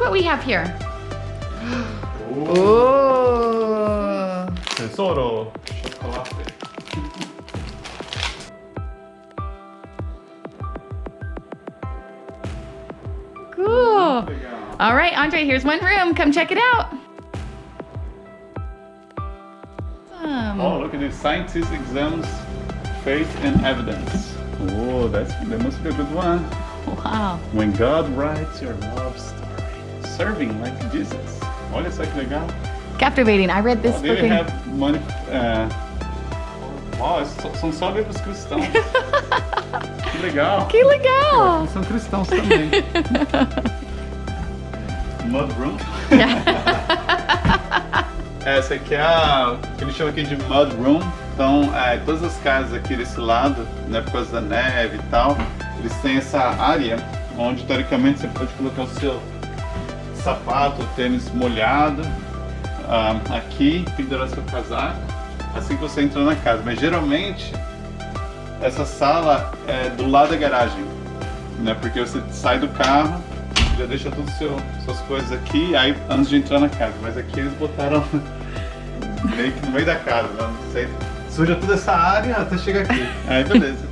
what we have here. Oh. Tesoro. Chocolate. Cool. All right, Andre, here's one room. Come check it out. Oh, look at this. Scientist exams, faith and evidence. Oh, that must be a good one. Wow. When God writes your love story. Serving like Jesus. Olha só que legal. Captivating. I read this Oh, book. they have money. Wow, são só livros cristãos. Que legal. Que legal. São cristãos também. Mud Room. Essa aqui é a que eles chamam aqui de Mud Room. Então, todas as casas aqui desse lado, né, por causa da neve e tal, eles têm essa área onde teoricamente você pode colocar o seu sapato, o tênis molhado aqui, pendurar seu casaco, assim que você entra na casa. Mas geralmente essa sala é do lado da garagem, né? Porque você sai do carro, já deixa todas as suas coisas aqui, aí antes de entrar na casa. Mas aqui eles botaram meio que no meio da casa, né? Não sei, suja toda essa área até chegar aqui. Aí beleza.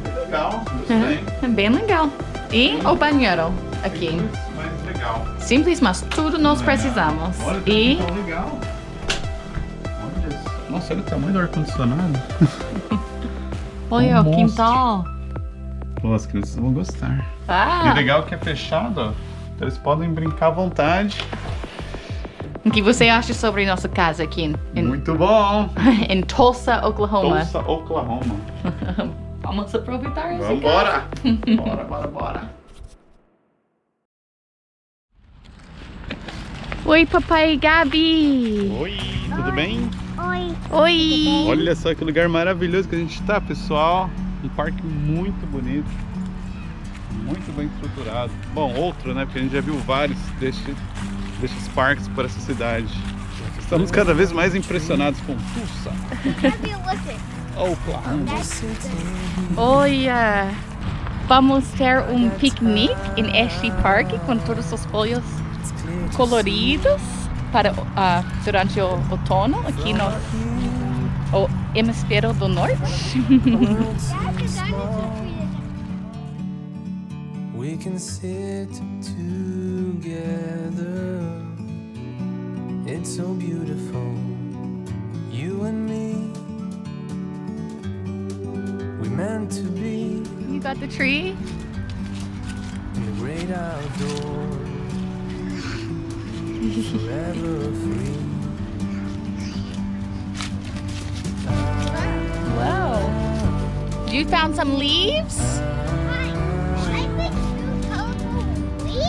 Que legal, gostei. É bem legal. E o banheiro aqui. Mas legal. Simples, mas tudo nós precisamos. Olha, E tão legal. Olha só. Nossa, olha o tamanho do ar-condicionado. olha o monstro. quintal. Pô, as crianças vão gostar. E Ah, legal que é fechado, ó. Então eles podem brincar à vontade. o que você acha sobre nossa casa aqui Muito bom. em Tulsa, Oklahoma? Tulsa, Oklahoma. Vamos aproveitar esse Vambora. Bora. Oi, papai Gabi. Oi, tudo bem? Oi. Olha só que lugar maravilhoso que a gente tá, pessoal. Um parque muito bonito. Muito bem estruturado. Bom, outro, né? Porque a gente já viu vários desses parques por essa cidade. Estamos cada vez mais impressionados com Tulsa, Oklahoma. Olha, vamos ter piquenique este parque com todas as folhas coloridas para durante o outono aqui no hemisfério do norte. We can sit together. It's so beautiful, you and me. We meant to be You got the tree? in the great outdoors, forever free. Wow. You found some leaves?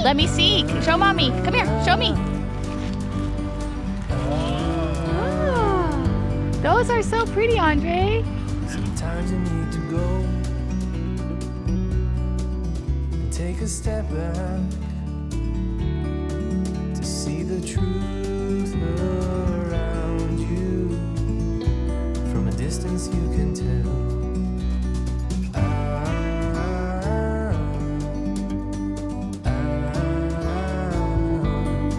Let me see. Show mommy. Come here. Show me. Ah, those are so pretty, Andre. Sometimes you need to go and take a step back to see the truth around you. From a distance you can tell.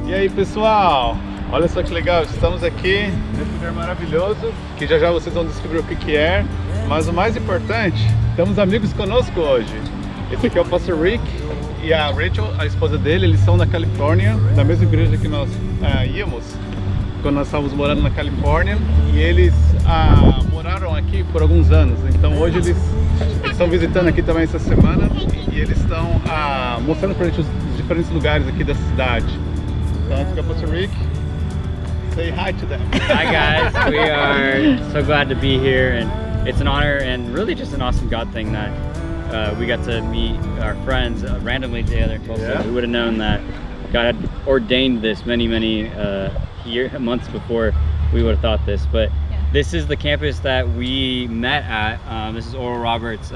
E aí, pessoal? Olha só que legal, estamos aqui nesse lugar maravilhoso, que já já vocês vão descobrir o que é. Mas o mais importante, temos amigos conosco hoje. Esse aqui é o Pastor Rick e a Rachel, a esposa dele. Eles são da Califórnia, da mesma igreja que nós íamos quando nós estávamos morando na Califórnia. E eles moraram aqui por alguns anos. Então hoje eles estão visitando aqui também essa semana. E eles estão mostrando pra gente os diferentes lugares aqui da cidade. Então aqui é o Pastor Rick. Say hi to them. Hi guys, we are so glad to be here, and it's an honor and really just an awesome God thing that we got to meet our friends randomly together in Tulsa. Yeah. Who would have known that God had ordained this many months before we would have thought this, but this is the campus that we met at. This is Oral Roberts.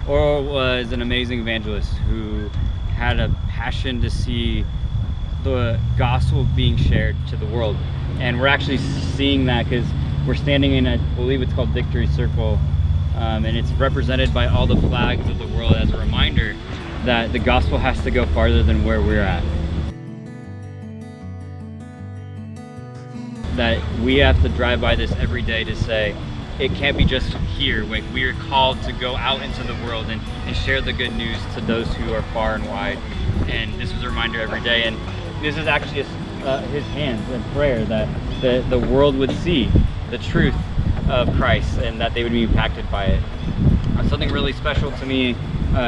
Oral was an amazing evangelist who had a passion to see the gospel being shared to the world, and we're actually seeing that because we're standing in, I believe it's called Victory Circle, and it's represented by all the flags of the world as a reminder that the gospel has to go farther than where we're at. That we have to drive by this every day to say, it can't be just here. Like, we are called to go out into the world and share the good news to those who are far and wide. And this was a reminder every day. And this is actually his hands in prayer, that the world would see the truth of Christ and that they would be impacted by it. Something really special to me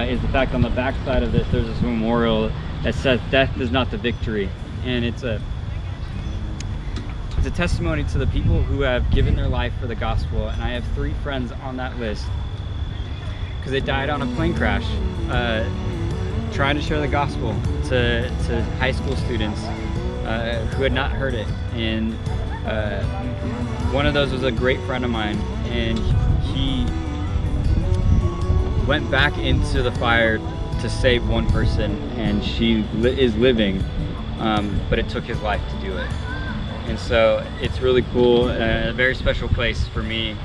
is the fact on the back side of this, there's this memorial that says, "Death is not the victory." And it's a testimony to the people who have given their life for the gospel. And I have 3 friends on that list because they died on a plane crash trying to share the gospel to high school students who had not heard it. And one of those was a great friend of mine, and he went back into the fire to save one person, and she is living, but it took his life to do it. And so it's really cool, a very special place for me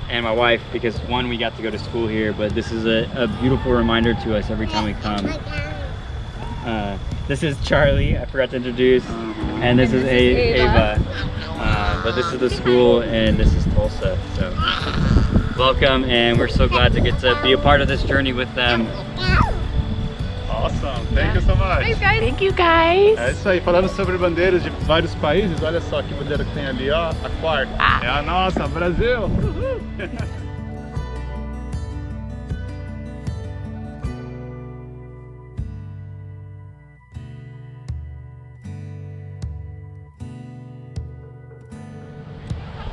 and my wife, because one, we got to go to school here, but this is a beautiful reminder to us every time we come. This is Charlie, I forgot to introduce, and this is Ava. But this is the school, and this is Tulsa. So welcome, and we're so glad to get to be a part of this journey with them. Awesome, thank you so much. Thanks, guys. Thank you, guys. É isso aí, falando sobre bandeiras de vários países, olha só que bandeira que tem ali, ó, a quarta. É a nossa, Brasil! Uhul.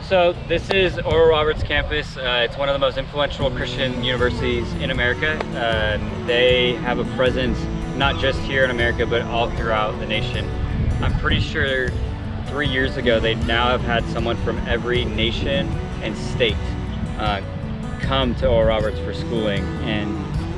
So this is Oral Roberts campus. It's one of the most influential Christian universities in America. They have a presence not just here in America, but all throughout the nation. I'm pretty sure 3 years ago, they now have had someone from every nation and state come to Oral Roberts for schooling. And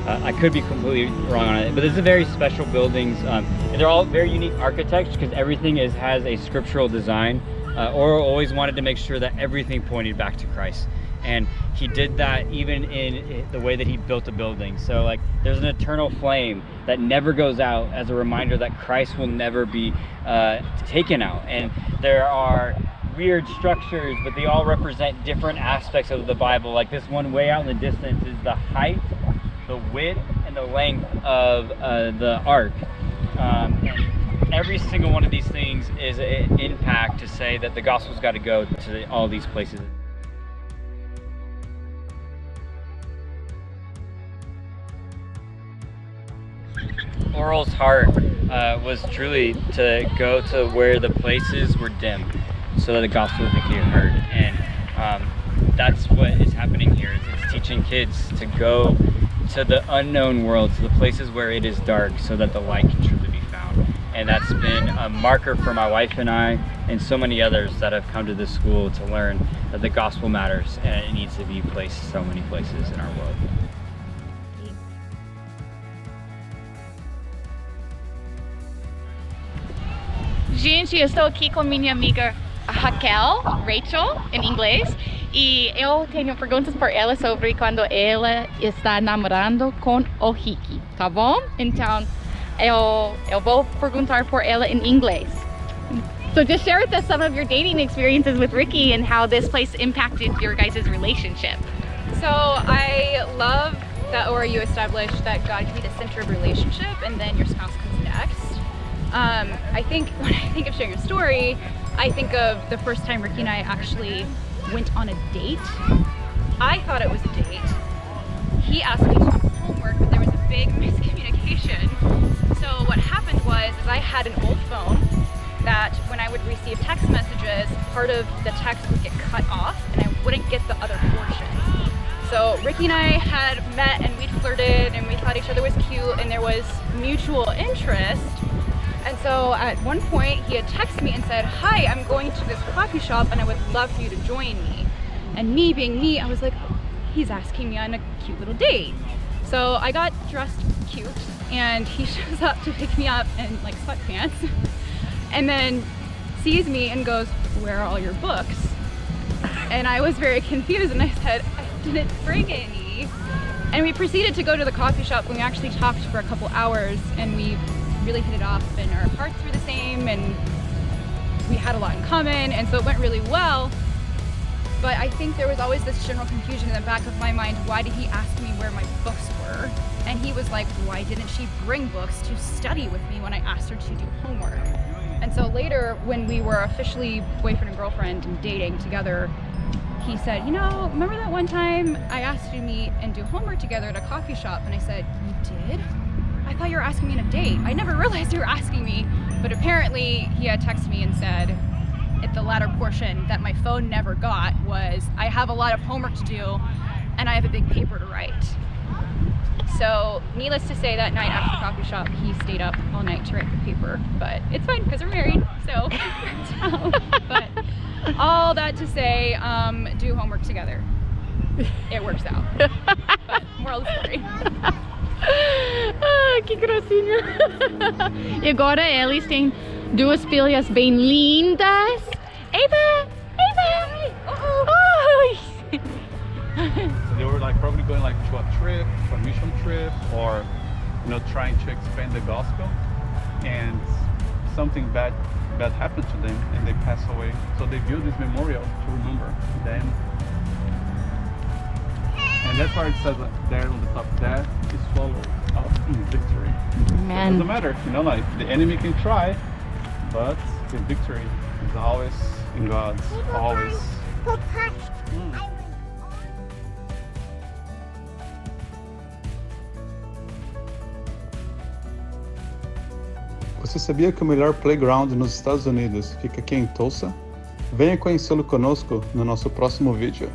I could be completely wrong on it, but this is very special buildings. And they're all very unique architecture because everything has a scriptural design. Oral always wanted to make sure that everything pointed back to Christ. And he did that even in the way that he built a building. So like, there's an eternal flame that never goes out as a reminder that Christ will never be taken out. And there are weird structures, but they all represent different aspects of the Bible. Like this one way out in the distance is the height, the width, and the length of the ark. And every single one of these things is an impact to say that the gospel's got to go to all these places. Oral's heart was truly to go to where the places were dim so that the gospel would be heard. And that's what is happening here. It's teaching kids to go to the unknown world, to the places where it is dark, so that the light can truly be found. And that's been a marker for my wife and I, and so many others that have come to this school to learn that the gospel matters and it needs to be placed so many places in our world. Gente, eu estou aqui com minha amiga Rachel, em inglês, e eu tenho perguntas por ela sobre quando ela está namorando com o Ricky, tá bom? Então, eu vou perguntar por ela in inglês. So just share with us some of your dating experiences with Ricky and how this place impacted your guys' relationship. So I love that ORU established that God can be the center of relationship and then your spouse comes next. I think when I think of sharing a story, I think of the first time Ricky and I actually went on a date. I thought it was a date. He asked me to do homework, but there was a big miscommunication. So what happened was I had an old phone that when I would receive text messages, part of the text would get cut off and I wouldn't get the other portion. So Ricky and I had met and we'd flirted and we thought each other was cute and there was mutual interest. And so at one point he had texted me and said, "Hi, I'm going to this coffee shop and I would love for you to join me." And me being me, I was like, oh, he's asking me on a cute little date. So I got dressed cute and he shows up to pick me up in like sweatpants and then sees me and goes, "Where are all your books?" And I was very confused and I said, "I didn't bring any." And we proceeded to go to the coffee shop, and we actually talked for a couple hours, and we really hit it off, and our hearts were the same, and we had a lot in common, and so it went really well. But I think there was always this general confusion in the back of my mind. Why did he ask me where my books were? And he was like, why didn't she bring books to study with me when I asked her to do homework? And so later, when we were officially boyfriend and girlfriend and dating together, he said, you know, remember that one time I asked you to meet and do homework together at a coffee shop? And I said, you did? I thought you were asking me on a date. I never realized you were asking me. But apparently he had texted me and said, at the latter portion that my phone never got was, I have a lot of homework to do and I have a big paper to write. So needless to say, that night after the coffee shop, he stayed up all night to write the paper, but it's fine because we're married, so. But all that to say, do homework together. It works out. But moral of the story. Ah, que gracinha. E agora eles têm duas filhas bem lindas. Eva! Eva! Oh. They were like probably going like to a trip, a mission trip, or trying to expand the gospel, and something bad happened to them and they passed away. So they built this memorial to remember them. And that's why it says there on the top, that is swallowed up in victory. Man. It doesn't matter, like the enemy can try, but the victory is always in God's, always. Você sabia que o melhor playground nos Estados Unidos fica aqui em Tulsa? Venha conhecê-lo conosco no nosso próximo vídeo.